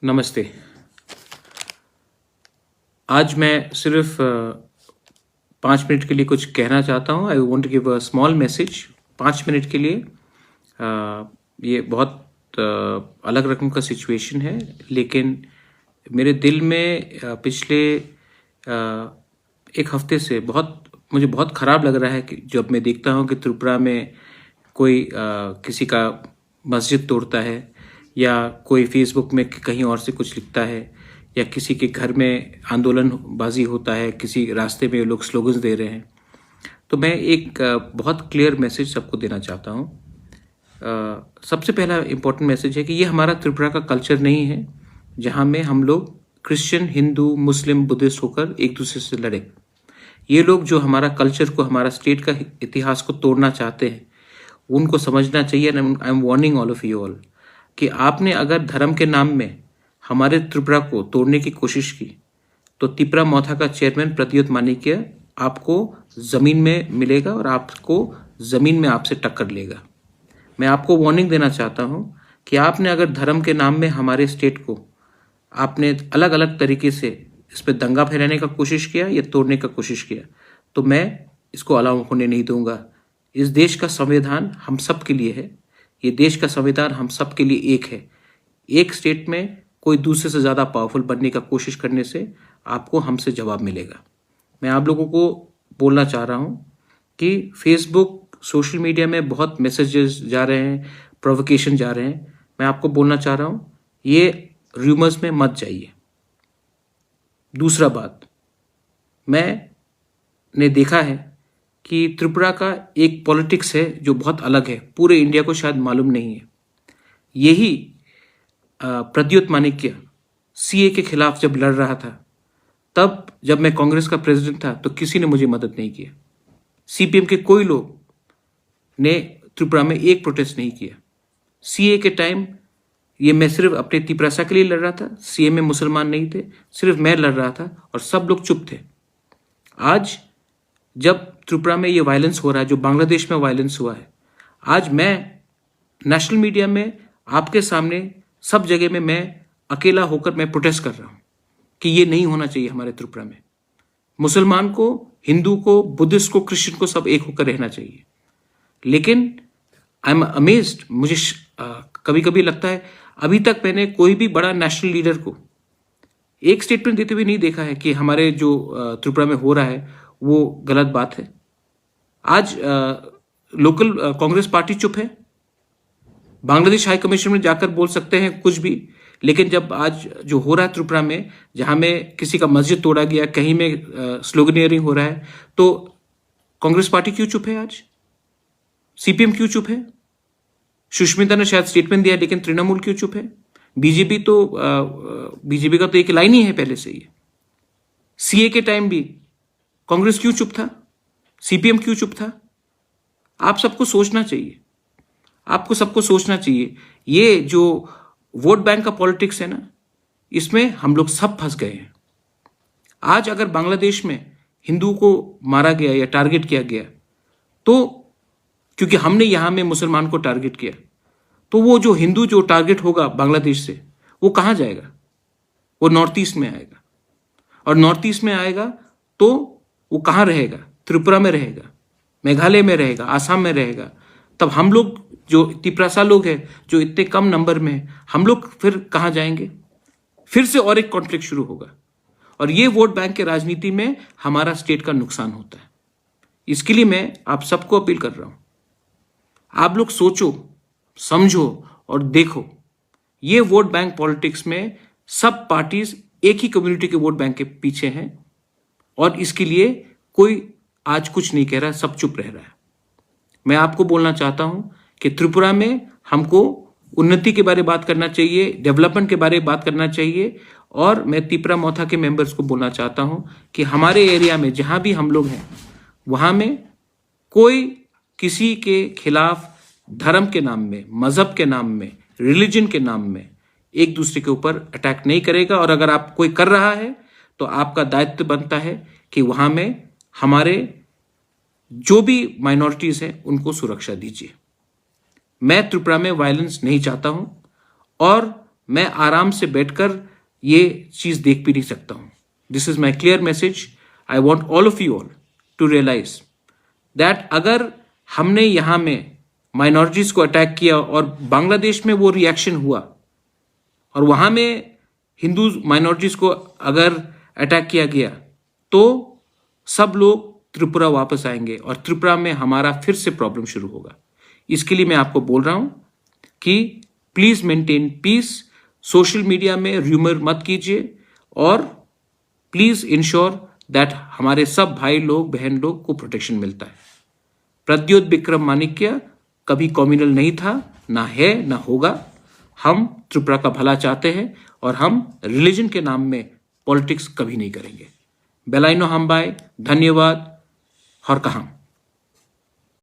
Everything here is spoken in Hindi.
नमस्ते। आज मैं सिर्फ 5 मिनट के लिए कुछ कहना चाहता हूँ। I want to give a small message 5 minute के लिए। ये बहुत अलग रकम का सिचुएशन है, लेकिन मेरे दिल में पिछले एक हफ्ते से मुझे बहुत ख़राब लग रहा है कि जब मैं देखता हूँ कि त्रिपुरा में कोई किसी का मस्जिद तोड़ता है, या कोई फेसबुक में कहीं और से कुछ लिखता है, या किसी के घर में आंदोलनबाजी होता है, किसी रास्ते में लोग स्लोगन्स दे रहे हैं। तो मैं एक बहुत क्लियर मैसेज सबको देना चाहता हूँ। सबसे पहला इम्पोर्टेंट मैसेज है कि ये हमारा त्रिपुरा का कल्चर नहीं है जहाँ में हम लोग क्रिश्चियन, हिंदू, मुस्लिम, बुद्धिस्ट होकर एक दूसरे से लड़े। ये लोग जो हमारा कल्चर को, हमारा स्टेट का इतिहास को तोड़ना चाहते हैं, उनको समझना चाहिए। I am warning all of you all कि आपने अगर धर्म के नाम में हमारे त्रिपुरा को तोड़ने की कोशिश की तो तिपरा मौथा का चेयरमैन प्रद्युत मानिक्य आपको ज़मीन में मिलेगा और आपको ज़मीन में आपसे टक्कर लेगा। मैं आपको वार्निंग देना चाहता हूँ कि आपने अगर धर्म के नाम में हमारे स्टेट को आपने अलग अलग तरीके से इस पर दंगा फैलाने का कोशिश किया या तोड़ने का कोशिश किया, तो मैं इसको अलाउ होने नहीं दूंगा। इस देश का संविधान हम सब के लिए है। ये देश का संविधान हम सब के लिए एक है। एक स्टेट में कोई दूसरे से ज़्यादा पावरफुल बनने का कोशिश करने से आपको हमसे जवाब मिलेगा। मैं आप लोगों को बोलना चाह रहा हूँ कि फेसबुक, सोशल मीडिया में बहुत मैसेजेस जा रहे हैं, प्रोवोकेशन जा रहे हैं। मैं आपको बोलना चाह रहा हूँ, ये र्यूमर्स में मत जाइए। दूसरा बात, मैंने देखा है कि त्रिपुरा का एक पॉलिटिक्स है जो बहुत अलग है, पूरे इंडिया को शायद मालूम नहीं है। यही प्रद्युत मानिक्य सीए के खिलाफ जब लड़ रहा था, तब जब मैं कांग्रेस का प्रेसिडेंट था तो किसी ने मुझे मदद नहीं किया। सीपीएम के कोई लोग ने त्रिपुरा में एक प्रोटेस्ट नहीं किया। सीए के टाइम ये मैं सिर्फ अपने तिपरासा के लिए लड़ रहा था, सीए में मुसलमान नहीं थे, सिर्फ मैं लड़ रहा था और सब लोग चुप थे। आज जब त्रिपुरा में ये वायलेंस हो रहा है, जो बांग्लादेश में वायलेंस हुआ है, आज मैं नेशनल मीडिया में आपके सामने सब जगह में मैं अकेला होकर मैं प्रोटेस्ट कर रहा हूँ कि ये नहीं होना चाहिए हमारे त्रिपुरा में। मुसलमान को, हिंदू को, बुद्धिस्ट को, क्रिश्चियन को सब एक होकर रहना चाहिए। लेकिन आई एम अमेज्ड, मुझे कभी कभी लगता है अभी तक मैंने कोई भी बड़ा नेशनल लीडर को एक स्टेटमेंट देते हुए नहीं देखा है कि हमारे जो त्रिपुरा में हो रहा है वो गलत बात है। आज लोकल कांग्रेस पार्टी चुप है। बांग्लादेश हाई कमीशन में जाकर बोल सकते हैं कुछ भी, लेकिन जब आज जो हो रहा है त्रिपुरा में, जहां में किसी का मस्जिद तोड़ा गया, कहीं में स्लोगनियरिंग हो रहा है, तो कांग्रेस पार्टी क्यों चुप है? आज सीपीएम क्यों चुप है? सुष्मिता ने शायद स्टेटमेंट दिया, लेकिन तृणमूल क्यों चुप है? बीजेपी का तो एक लाइन ही है पहले से ही। सीए के टाइम भी कांग्रेस क्यों चुप था? सीपीएम क्यों चुप था? आप सबको सोचना चाहिए, आपको सबको सोचना चाहिए। ये जो वोट बैंक का पॉलिटिक्स है ना, इसमें हम लोग सब फंस गए हैं। आज अगर बांग्लादेश में हिंदू को मारा गया या टारगेट किया गया, तो क्योंकि हमने यहां में मुसलमान को टारगेट किया, तो वो जो हिंदू जो टारगेट होगा बांग्लादेश से, वो कहां जाएगा? वो नॉर्थ ईस्ट में आएगा, और नॉर्थ ईस्ट में आएगा तो वो कहां रहेगा? त्रिपुरा में रहेगा, मेघालय में रहेगा, आसाम में रहेगा। तब हम लोग जो तिपरासा लोग हैं, जो इतने कम नंबर में हैं, हम लोग फिर कहां जाएंगे? फिर से और एक कॉन्फ्लिक्ट शुरू होगा, और ये वोट बैंक के राजनीति में हमारा स्टेट का नुकसान होता है। इसके लिए मैं आप सबको अपील कर रहा हूं, आप लोग सोचो, समझो और देखो। ये वोट बैंक पॉलिटिक्स में सब पार्टीज एक ही कम्युनिटी के वोट बैंक के पीछे हैं, और इसके लिए कोई आज कुछ नहीं कह रहा, सब चुप रह रहा है। मैं आपको बोलना चाहता हूं कि त्रिपुरा में हमको उन्नति के बारे में बात करना चाहिए, डेवलपमेंट के बारे में बात करना चाहिए। और मैं तिपरा मौथा के मेंबर्स को बोलना चाहता हूं कि हमारे एरिया में जहां भी हम लोग हैं, वहां में कोई किसी के खिलाफ धर्म के नाम में, मजहब के नाम में, रिलीजन के नाम में एक दूसरे के ऊपर अटैक नहीं करेगा। और अगर आप कोई कर रहा है तो आपका दायित्व बनता है कि वहां में हमारे जो भी माइनॉरिटीज हैं उनको सुरक्षा दीजिए। मैं त्रिपुरा में वायलेंस नहीं चाहता हूं, और मैं आराम से बैठकर ये चीज देख भी नहीं सकता हूं। This is my clear message. I want all of you all to realise that अगर हमने यहां में माइनॉरिटीज को अटैक किया और बांग्लादेश में वो रिएक्शन हुआ और वहां में हिंदू माइनॉरिटीज को अगर अटैक किया गया तो सब लोग त्रिपुरा वापस आएंगे और त्रिपुरा में हमारा फिर से प्रॉब्लम शुरू होगा। इसके लिए मैं आपको बोल रहा हूं कि please maintain piece, social media में र्यूमर मत कीजिए और प्लीज इंश्योर दैट हमारे सब भाई लोग बहन लोग को प्रोटेक्शन मिलता है। प्रद्योत विक्रम माणिक्य कभी कम्युनल नहीं था, ना है ना होगा। हम त्रिपुरा का भला चाहते हैं और हम रिलीजन के नाम में पॉलिटिक्स कभी नहीं करेंगे। बेलाइनो हम्बाई, धन्यवाद। हर कहां।